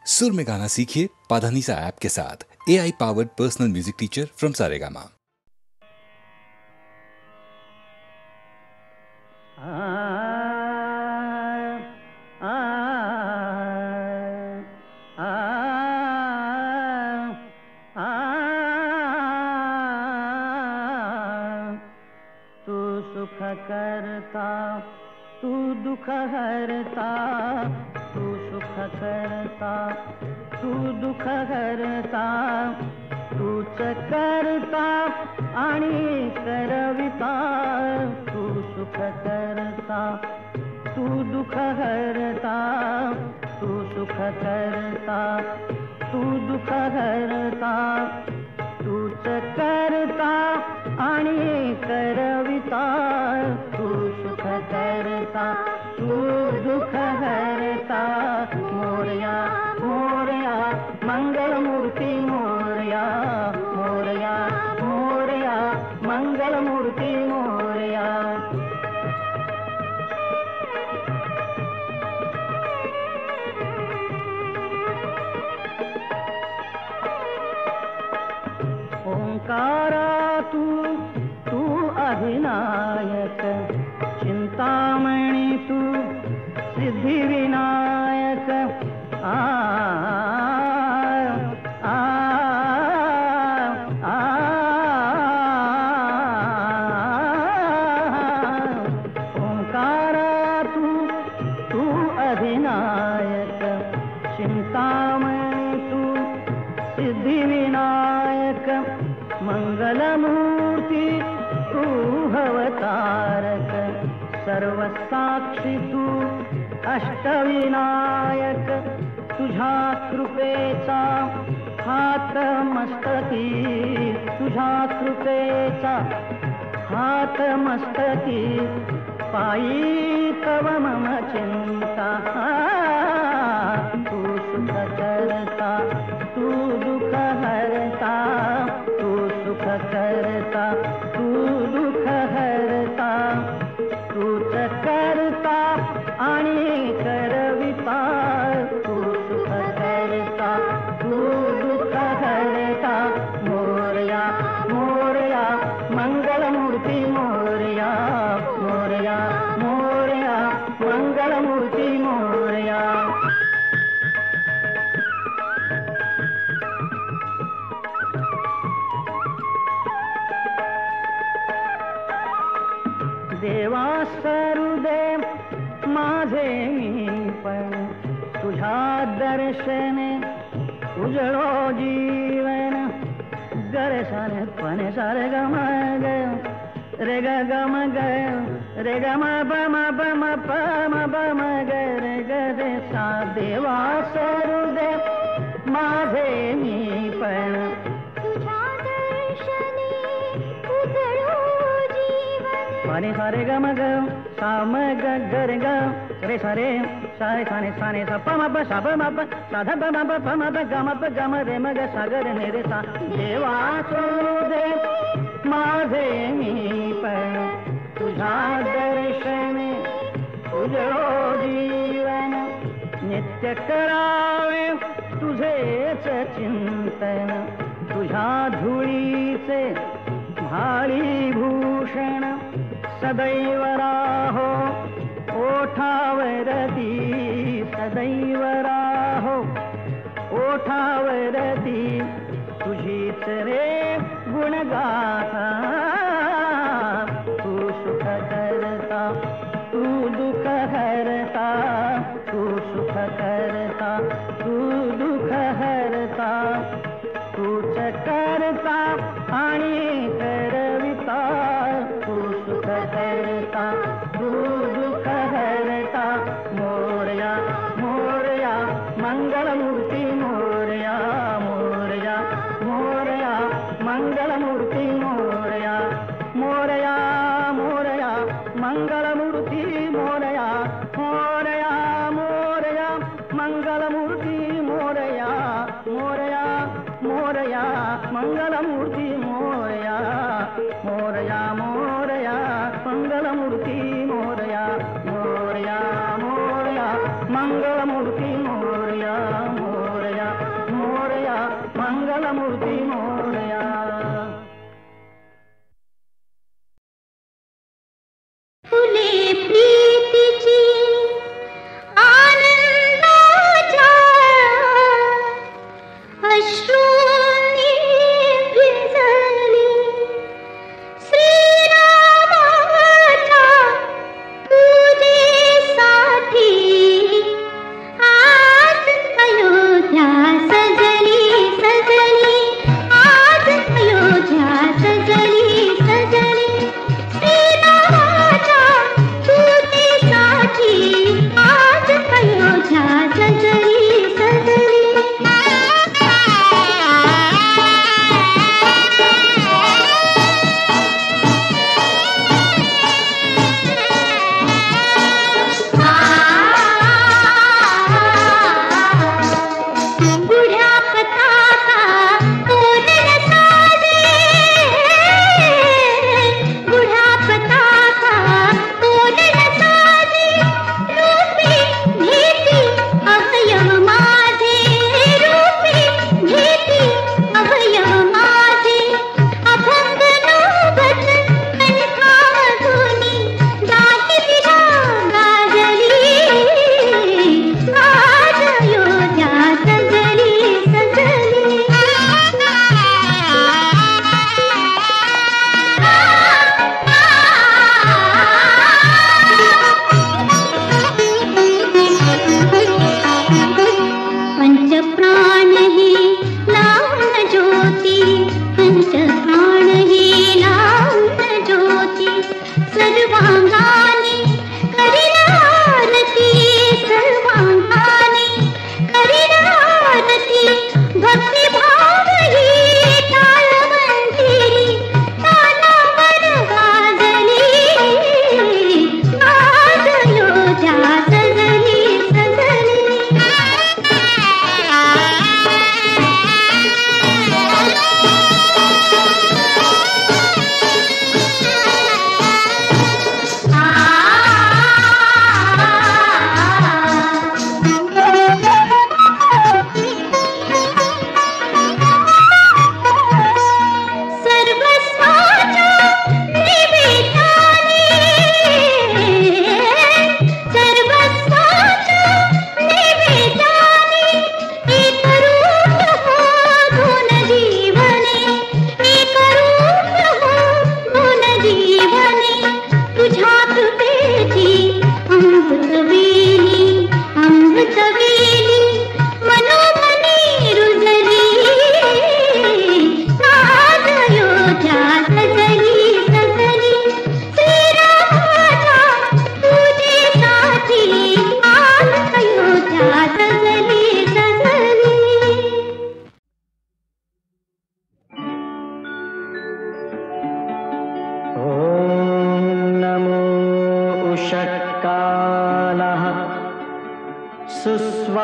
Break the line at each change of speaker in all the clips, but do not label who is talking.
सुर में गाना सीखिए पाधानीसा ऐप के साथ। AI powered personal music teacher from Saregama.
तू सुख करता तू दुख हरता, तू सुख करता तू दुख हरता, तूच करता आणि करविता, तू सुख करता तू दुख हरता, तू सुख करता तू दुख हरता, तूच करता आणि करविता, तू सुख करता तू दुख हरता। मोरया मोरया मंगलमूर्ती मोरया, मोरया मोरया मंगलमूर्ती मोरया। ओंकारा तू अधिनायक, चिंतामणी तू सिद्धिविनायक। आ आ आ ओंकारा तू अधिनायक, चिंतामणी तू सिद्धिविनायक। मंगलमूर्ती तू भवतारक, सर्वसाक्षी तू अष्टविनायक। तुझ्या कृपेचा हात मस्तकी, तुझ्या कृपेचा हात मस्तकी, पायी तव मम चिंता। तू सुख करता तू दुख हरता, तू सुख करता तू दुख हरता, तूच करता आणि करविता, तू सुख करता तू दुख हरता। मोरया मोरया मंगलमूर्ती मोरया, मोरया मोरया मंगलमूर्ती मोरया। देवा सरुदे माझे मी पण, तुझ्या दर्शने उजळो जीवन। गरे सारे पने सारे गम ग रे ग गम ग रे ग म प म प म प म प म ग रे ग रे सा। देवा सरुदे माझे मी पण, सारे सारे ग म ग सा म ग ग रे ग रे सारे सारे साने साने सा प म प सा प म प सा ध प म प प म प ग म प ग म रे म ग सा ग रे रे सा। देवा सरुदे माझे मी पण, तुझ्या दर्शने उजळो जीवन। नित्य करावे तुझेच चिंतन, तुझ्या धुळीचे भाळी भूषण। सदैव राहो ओठावरती, सदैव राहो ओठावरती, तुझीच रे गुणगाथा। तू सुख करता तू दुख हरता, तू सुख करता तू दुख हरता, तूच करता आणि करविता, तू सुख करता तू दुख हरता। मोरया मोरया मंगलमूर्ती मोरया, मोरया मोरया मंगलमूर्ती मोरया। मोरया मोरया मंगलमूर्ती मोरया, मोरया मोरया मंगलमूर्ती मोरया, मोरया मोरया मंगलमूर्ती मोरया, मोरया मोरया मंगलमूर्ती मोरया, मोरया मोरया मंगलमूर्ती मोरया, मोरया मूर्ती मोरया.
फुले प्रीतीची आनंदाच्या अश्रूंनी भिजली श्रीरामाच्या पूजेसाठी आज अयोध्या सजली सजली आज अयोध्या सजली सजली श्रीरामाच्या पूजेसाठी आज अयोध्या सजली सजली.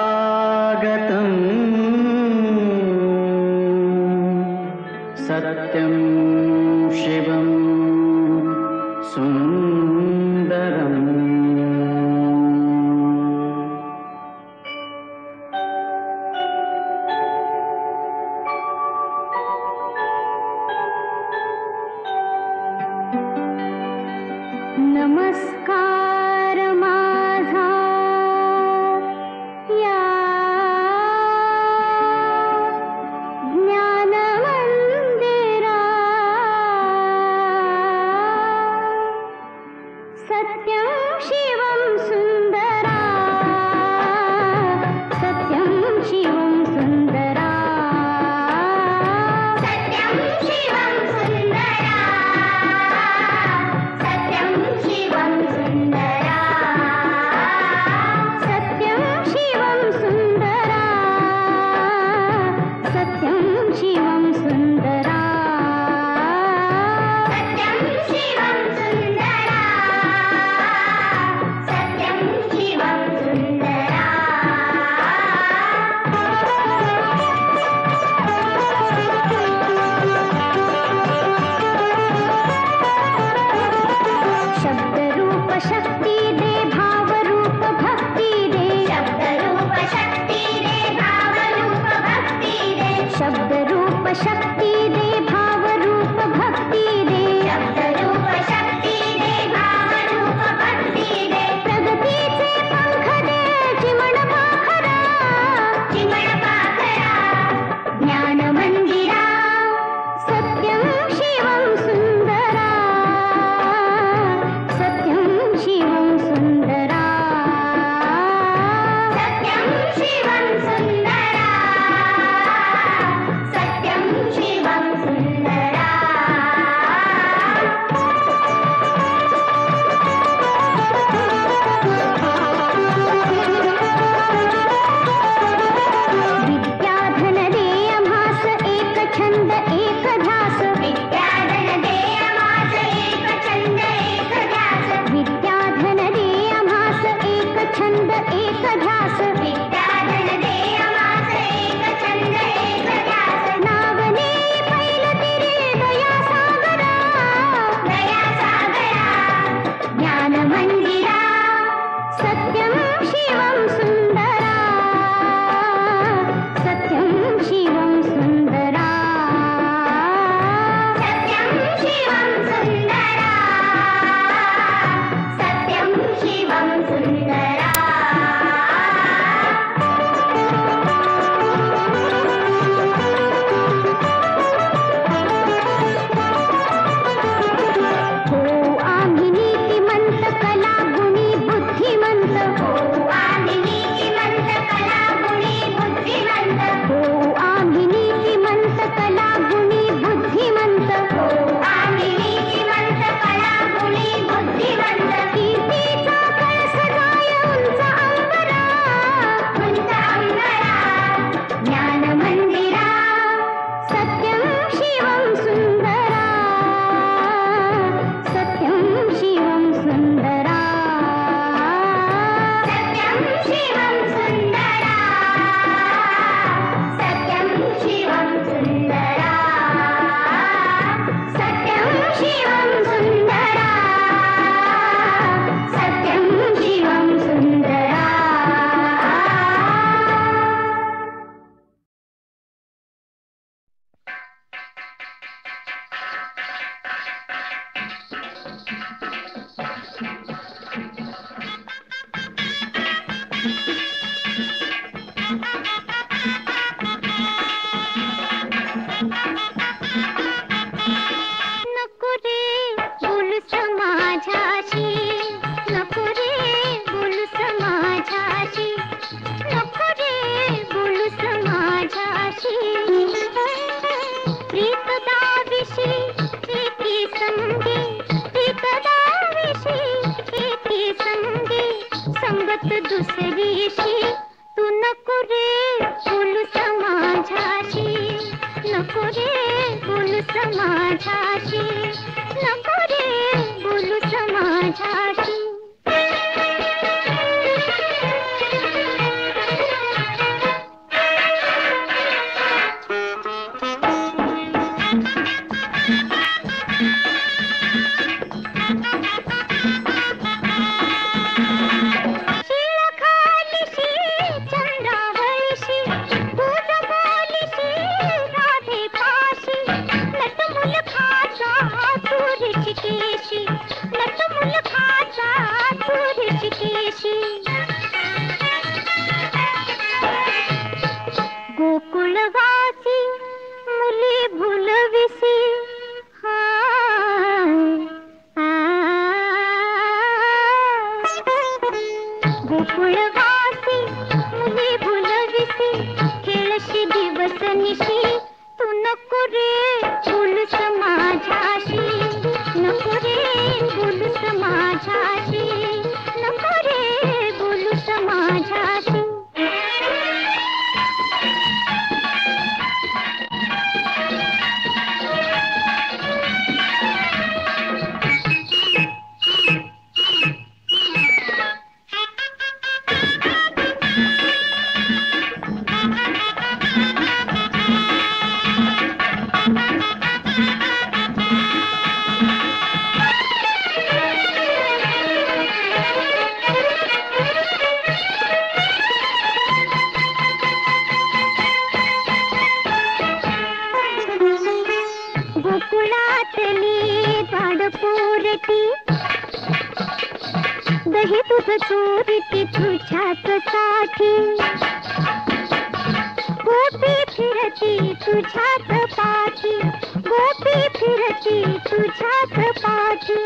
सुस्वागतम् सत्यं शिवं सुन्दरम्
नमस्कार माझा या ज्ञान मंदिरा सत्यं शिवं सुंदरा सत्यं शिवं सुंदरा सत्यं शिवं सुंदरा सत्यं शिवं सुंदरा सत्यं शिवं सुंदरा सत्यं शिवं सुंदरा सत्यं शिवं सुंदरा सत्यं शिवं सुंदरा नको रे बोलूस माझ्याशी, नको रे बोलूस माझ्याशी. गोकुळवासी मुली भुलविसी, गोकुळवासी मुली भुलविसी, खेळशी दिवस निशी, तू नको रे बोलूस माझ्याशी, नको रे बोलूस माझ्याशी, नको रे बोलूस माझ्याशी. गोकुळातली बाळपोरटी, दही दूध चोरटी तुझ्याच साठी, गोपी फिरती तुझ्याच पाठी, गोपी फिरती तुझ्याच पाठी.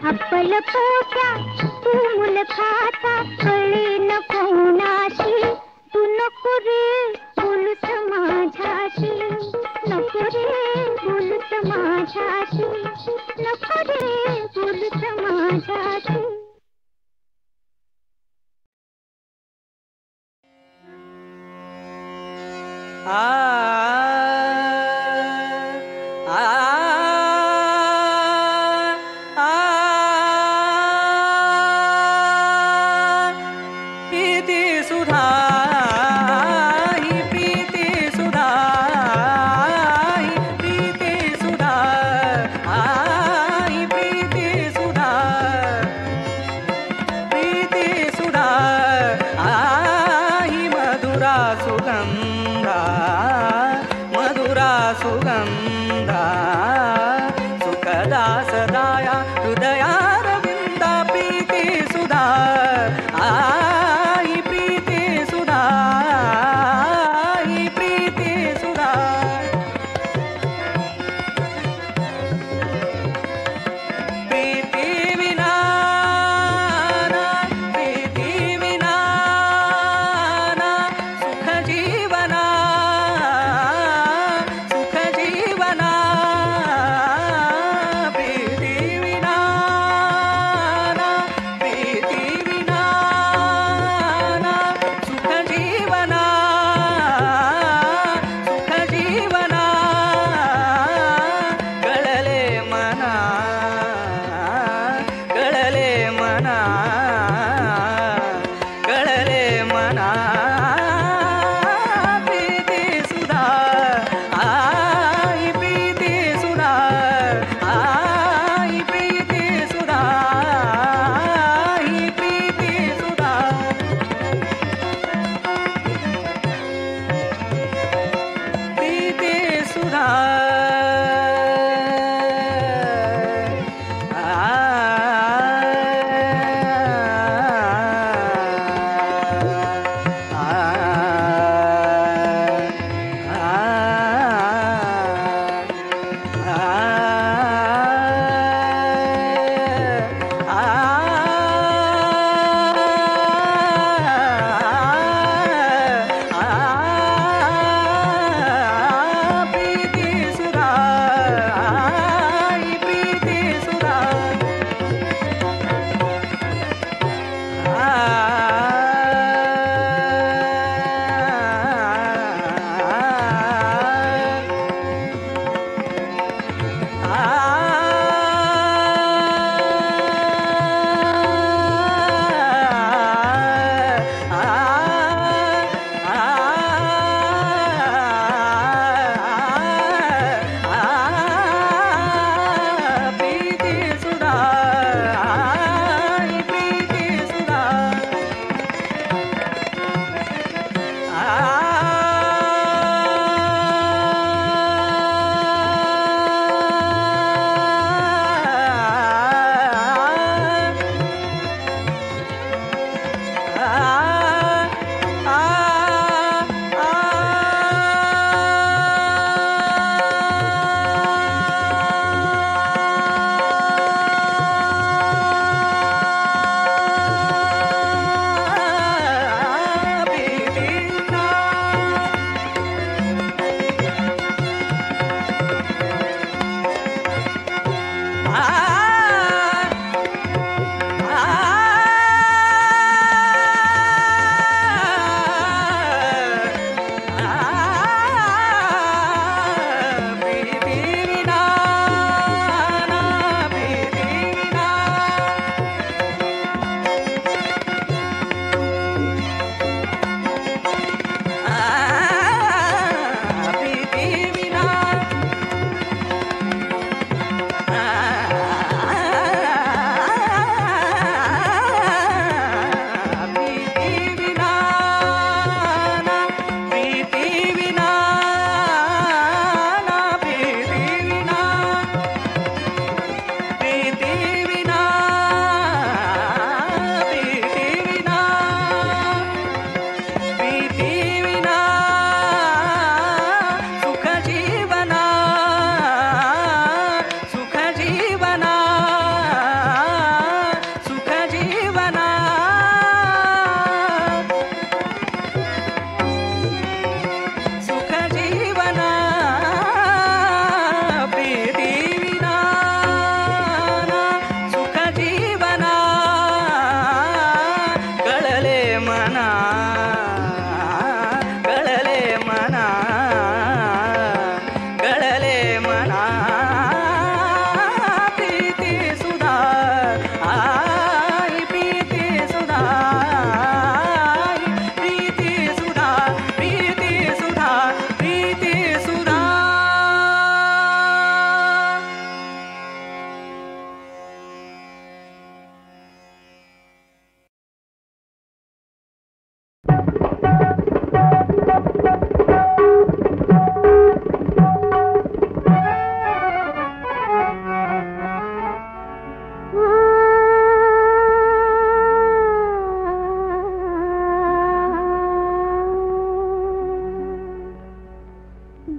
आपल पोट्या तू मुल खाता, कळे न कोणाशी, तू नको रे बोलूस माझ्याशी, नको रे बोलूस माझ्याशी, नको रे बोलूस माझ्याशी.
प्रीती सुधा ही प्रीती सुधा ही प्रीती सुधा ही प्रीती सुधा प्रीती सुधा ही मधुरा सुगंधा मना कळले मना कळले मना प्रीती सुधा आई प्रीती सुधा प्रीती सुधा प्रीती सुधा प्रीती सुधा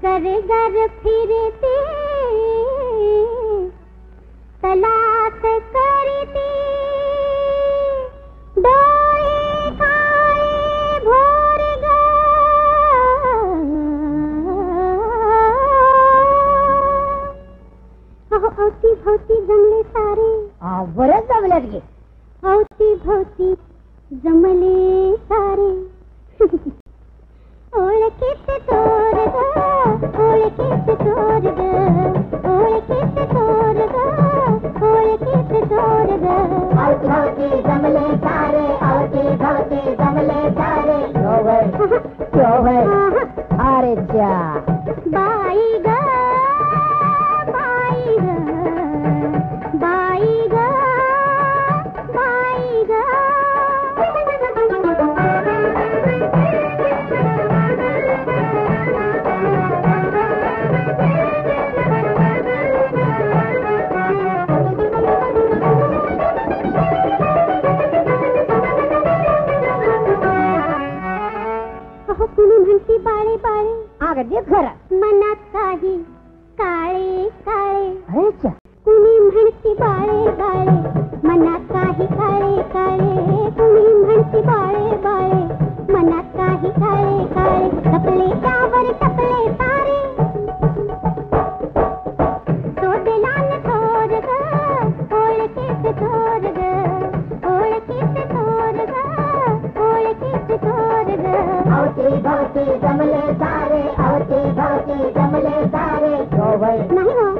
गर गर फिरती तलाश करती डोळे काळे भोर ग अवती भोवती जमले सारे बरंच जमल्यात गे अवती भोवती जमले सारे ओळखीत तोर ग ओळखीत तोर ग ओळखीत तोर ग ओळखीत तोर ग अवती भवती जमले सारे अवती भवती जमले सारे अरे जा बाई ग बाई ग बाई ग बाई ग कुणी म्हणती बाळे बाळे अगदी खरं मनात काही काळे काळे कुणी म्हणती बाळे बाळे मनात काही काळे काळे कुणी म्हणती बाळे बाळे मनात काही काळे काळे टपले त्यावर टपले तारे सोडला न थोर ग ओळखीत थोर ग ओळखीत थोर ग ओळखीत थोर ग अवती भवती जमले सारे अवती भवती जमले सारे नाही हो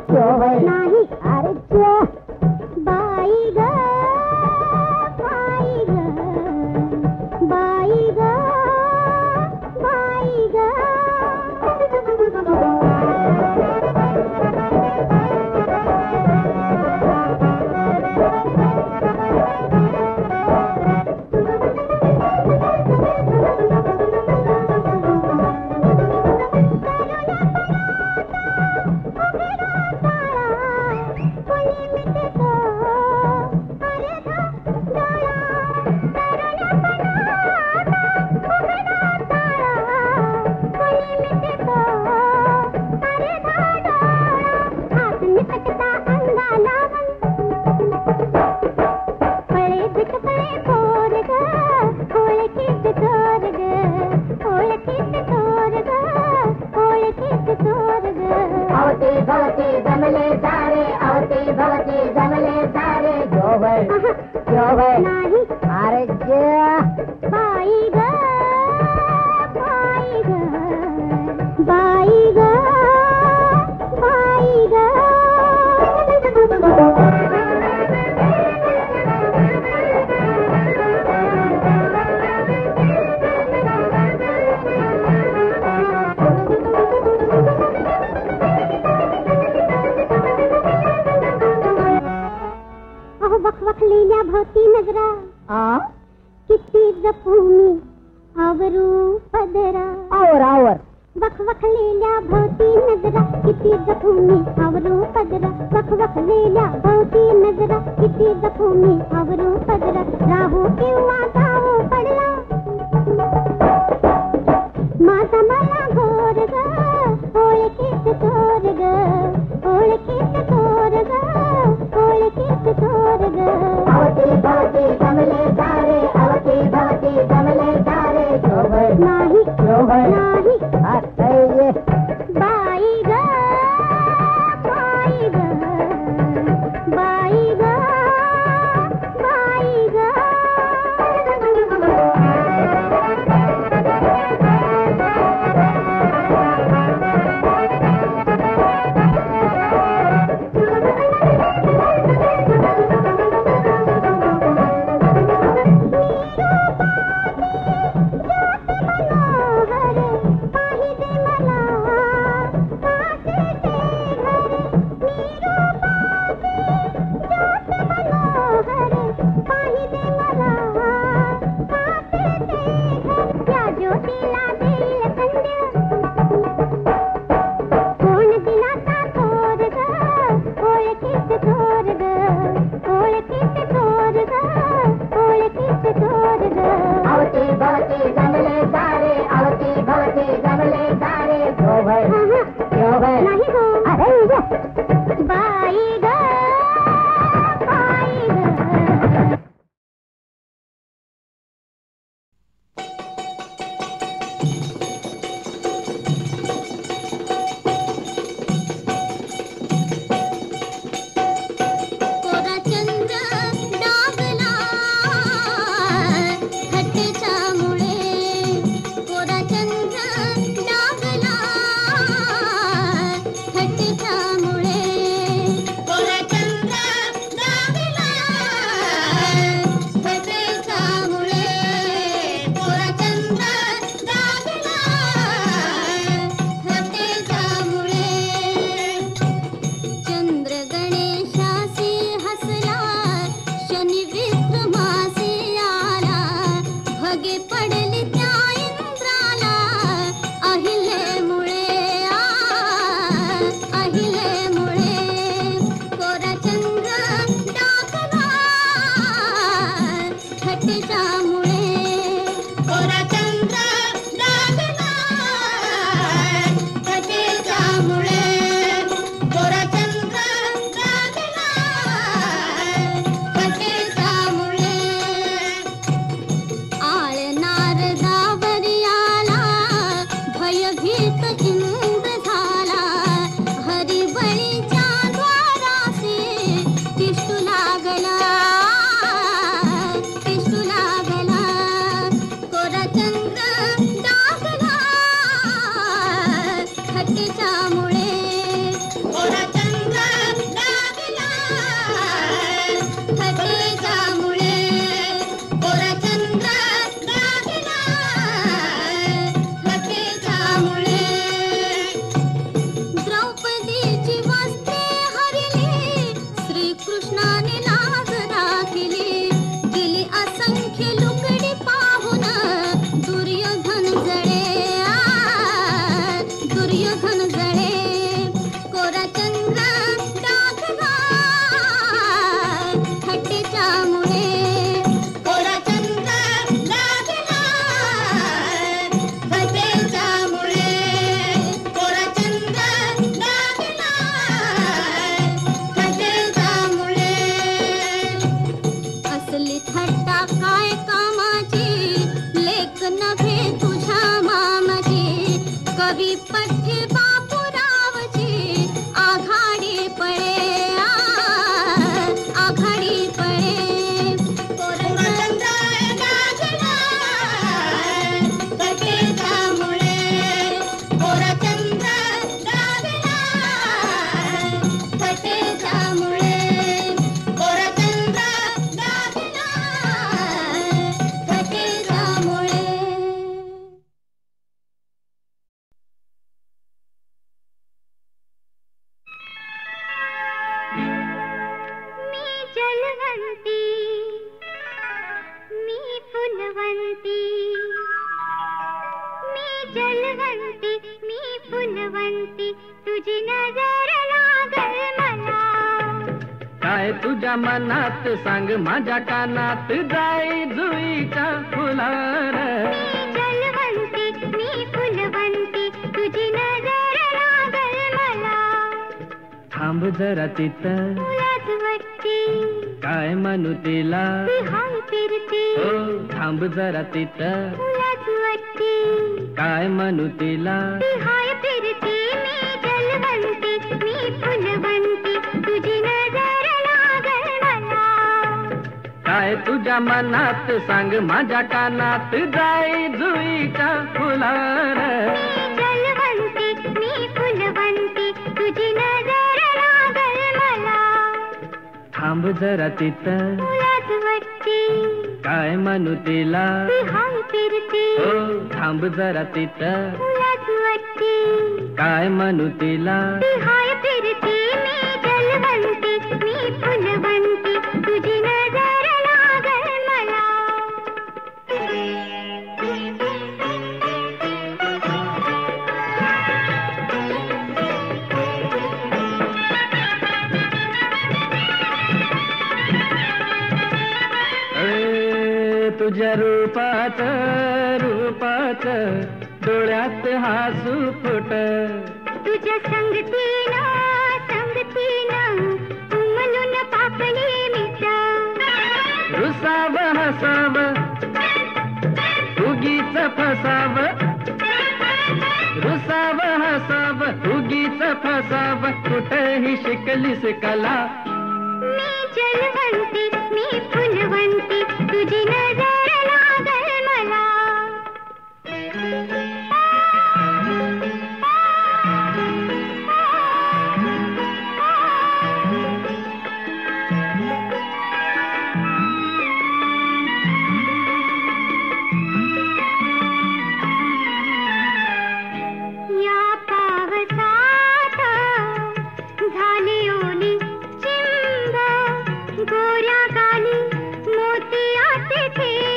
नाही अरे बाई ग बाई ग बाई ग बाई ग नाही अरे बाई ग बाई ग बाई ग बाई ग वखवखलेल्या भोवती नजरा किती जपूनी आवरू पदरा आवर वखवखलेल्या भोवती नजरा किती जपूनी आवरू पदरा वखवखलेल्या भोवती नजरा किती जपूनी आवरू पदरा राहू किंवा जाऊ पडला माझा मला घोर ग ओळखीत थोर ग ओळखीत थोर ग ओळखीत थोर ग अवती भवती जमले सारे अवती भवती जमले सारे नाही नाही बाई ग बाई ग बाई ग बाई ग मागे पडली त्या इंद्राला अहिल्यामुळे अहिल्यामुळे कोरा चंद्र डाकला छटेच्यामुळे कोरा चंद्र डाकला छटेच्यामुळे कोरा चंद्र डाकला छटेच्यामुळे आळणार दावरियाला भयभीत इंद झाला हरिबळीच्या द्वारासे तिष्ठू लागला कोरा चंद्र डागला खटेच्यामुळे कोरा चंद्र डागला खटेच्यामुळे कोरा चंद्र डागला खटेच्यामुळे द्रौपदीची वस्त्रे हरली श्रीकृष्णाने लाज राखली गेली असंख्य लुकडी पाहून दुर्योधन जळे कोरा चंद्र डागला खटेच्यामुळे कोरा चंद्र डागला खटेच्यामुळे कोरा चंद्र डागला खटेच्यामुळे असली थट्टा काय कामाची लेख नव्हे तुझ्या मामाची कवी पठ्य बापूरावची आघाडी पळे कोरा चंद्र डागला खटेच्यामुळे कोरा चंद्र डागला खटेच्यामुळे कोरा चंद्र डागला खटेच्यामुळे मी जलवंती मी फुलवंती मी जलवंती मी फुलवंती तुझी नजर लागल मला
काय तुझ्या मनात सांग माझ्या कानात जाई जुईच्या फुलार
मी जलवंती मी फुलवंती तुझी नजर लागल मला
थांब जरा तिथं
तुलाच वाटते
काय म्हणू तिला
हाय फिरते
हो थांब जरा तिथं
तुलाच वाटते
काय म्हणू तिला
हाय फिरते मी जलवंती मी फुलवंती तुझी नजर लागल मला
काय तुझ्या मनात सांग माझ्या कानात जाई जुईच्या फुलार
मी जलवंती मी फुलवंती तुझी नजर लागल मला
थांब जरा तिथं
तुलाच वाटते
काय म्हणू तिला
हाय फिरते
हो थांब जरा तिथं
तुलाच वाटते
काय म्हणू तिला
हाय फिरते मी जलवंती मी फुलवंती तुझी नजर लागल मला
तुझ्या रूपात डोळ्यात हसू फुट
तुझ्या संगतीनं उमलून पापली मिट
रुसाव हसाव उगीच फसाव रुसाव हसाव उगीच फसाव कुठेही शिकलीस कला
मी जलवंती मी फुलवंती तुझी नजर लागल मला गोऱ्या गाली मोतियाचे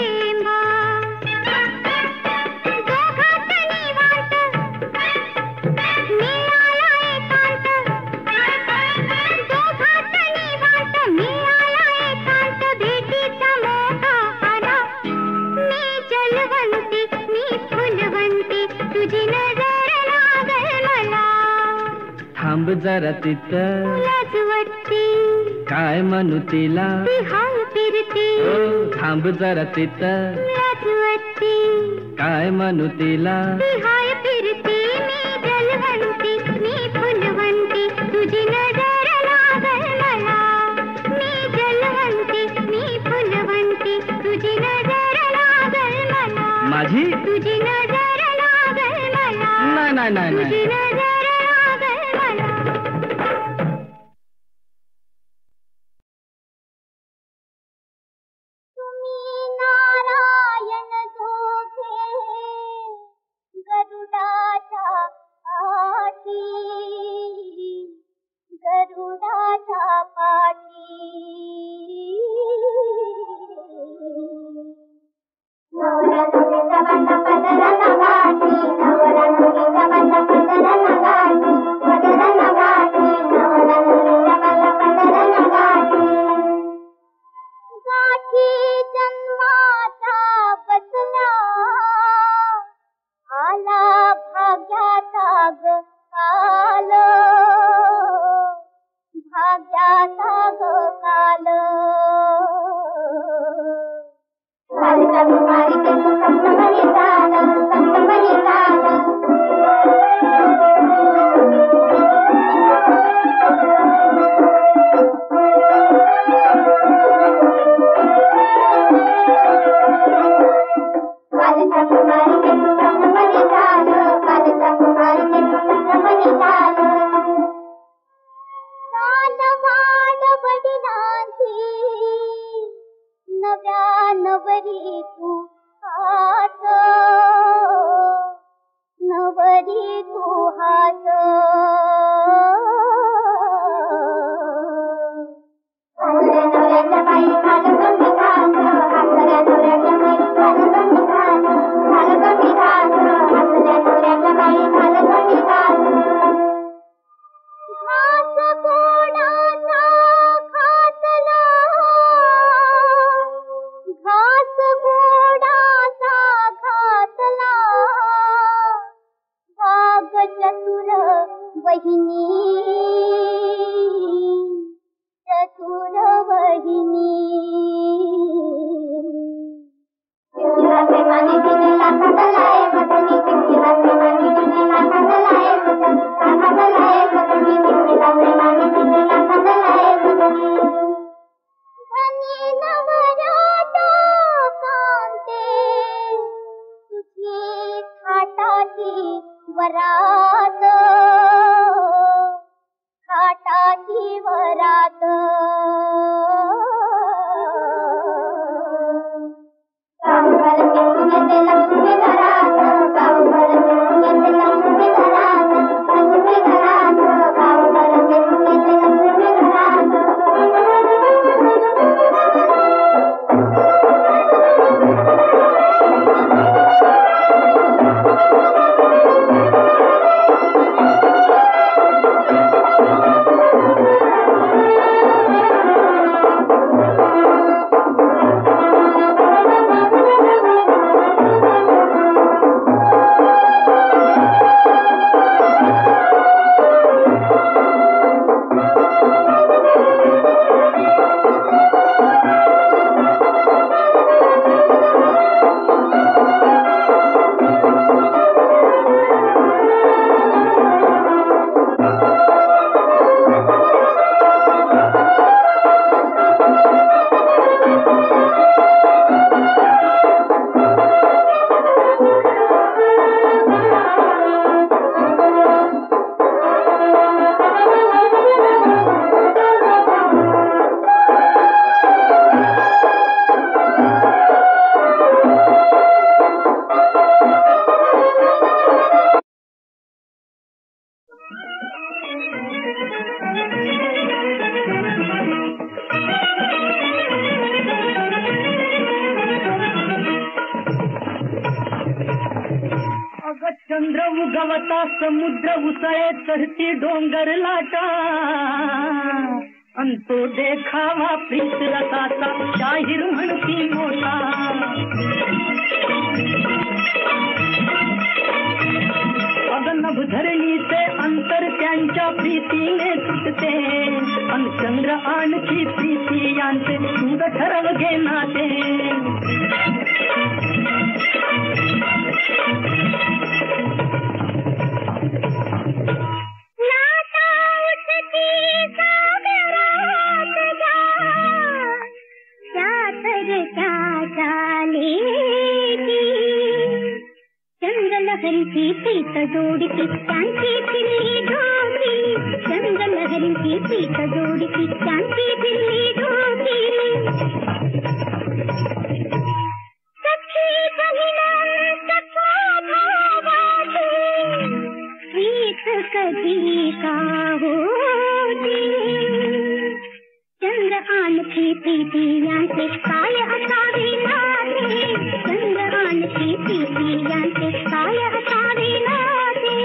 थांब जरा तिथं
लाज वाटते
काय म्हणू तिला
ती हाय फिरते
थांब जरा तिथं
लाज वाटते
काय म्हणू तिला
ती हाय फिरते मी जलवंती मी फुलवंती तुझी नजर लागल मला मी जलवंती मी फुलवंती तुझी नजर लागल मला
माझी
तुझी नजर लागल मला
नाही नाही नाही
तुझी
नाही
नजर लागल मला तुम्ही नारायण दोघे गरुडाच्या पाठी गरुडाच्या पाठी नवरा नवरीचा बांधा पदराला गाठी नवरा नवरीचा बांधा पदराला गाठी पदराला गाठी नवरा नवरीचा बांधा पदराला गाठी गाठी जन्माचा बसला आला भाग्याचा ग काल भाग्याचा ग काल कालच्या कुमारी के तू संतमणी झालं संतमणी झालं कालच्या कुमारी के तू संतमणी झालं कालच्या कुमारी के तू संतमणी झालं कालवाड वडिलांची नव्या नवरी तू हात नवरी तू हात हसऱ्या नवऱ्याच्या बाई झालं कमी घात हसऱ्या नवऱ्याच्या बाई झालं कमी घात झालं कमी घात हसऱ्या नवऱ्याच्या बाई झालं कमी घात घास गोडाचा घातला घास गोडाचा घातला वाघ चतुर वहिनी चतुर वहिनी चिमचिमा प्रेमाने दिलेला घातलाय मदनी चिमचिमा प्रेमाने दिलेला घातलाय मदनी घातलाय मदनी चिमचिमा प्रेमाने दिलेला घातलाय मदनी धनी नवऱ्याचा कांते तुझी थाटाची वरात थाटाची वरात गावभर फिरून येते लक्ष्मी घरात गावभर फिरून येते लक्ष्मी घरात लक्ष्मी घरात गावभर फिरून येते लक्ष्मी घरात
चंद्र उगवता समुद्र उसळे चढती डोंगर लाटा अंतो देखावा प्रीत रसाचा शाहीर म्हणती मोठा अगनभ धरणीचे अंतर त्यांच्या प्रीतीने तुटते अन चंद्र आणखी प्रीती यांचे तुझं ठरव घे नाते
चंद्रलहरी प्रीत जोडी त्यांची दिल्ली ढोकली चंद्रलहरी प्रीत जोडी त्यांची दिल्ली ढोकली सखी बहिण सखा भावाची प्रीत कधी का होती चंद्र आणखी प्रीती यांचे काय असावे नाते चंद्र आणखी प्रीती यांचे काय असावे नाते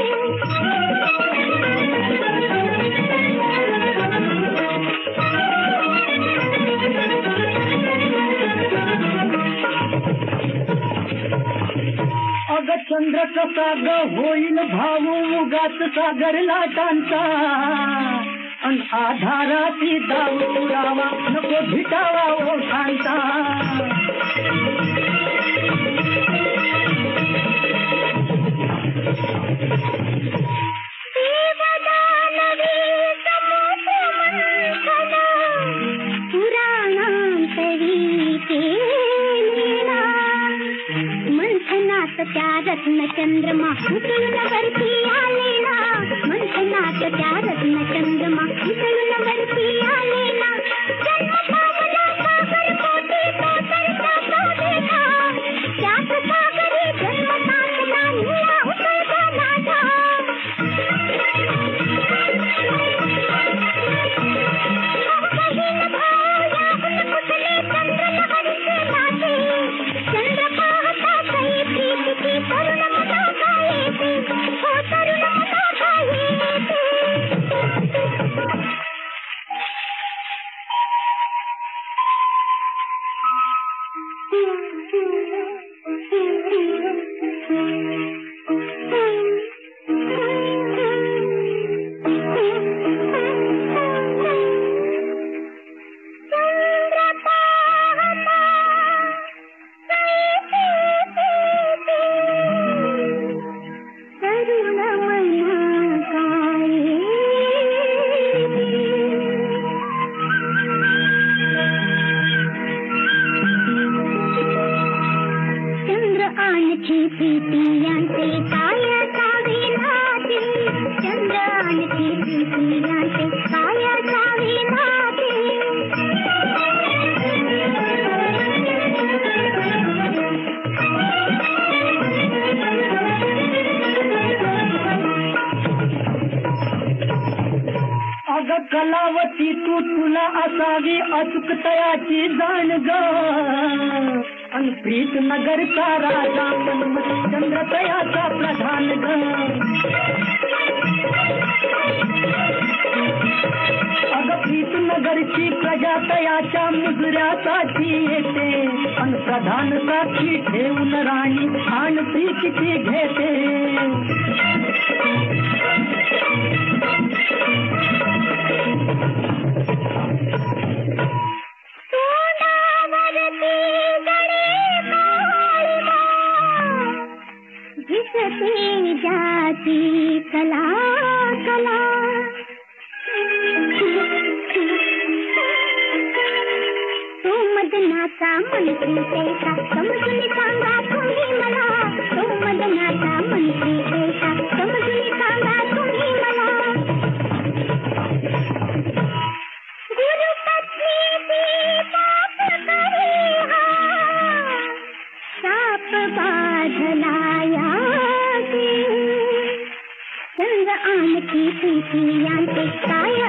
अग चंद्र कसा ग होईल भाऊ उगाच सागर लाटांचा अन आधाराची दाव पुरावा नको भिटावा ओठांचा
त्या रत्न चंद्रमा उतळून वरती आलेला मंथनात त्या रत्न चंद्रमा उतळून वरती आलेला जन्म पावला सागर कोटी तो तरता तो देखा त्याच सागरी जन्म टाकला निळा उतळता नाथा बहीण भाऊ याहून कुठले चंद्रलहरीचे नाते चंद्र पाहता काही प्रीतीची तरुण मना येते हो तरुण मना येते
कलावती तू तुला असावी अचूक तयाची जाण ग अन प्रीत नगरचा राजा मनमत चंद्र तयाचा प्रधान ग अग प्रीत नगरची प्रजा तयाच्या मुजऱ्यासाठी येते अन प्रधान साक्षी ठेवून राणी आण प्रीतीची घेते
जाती कला कला तो मदनाचा मंत्री कैसा समजून सांगा तुम्ही मला तो मदनाचा मंत्री कैसा समजून सांगा तुम्ही मला गुरुपत्नीची पाप करे हा साप बाधला चंद्र आणखी प्रीती यांचे काय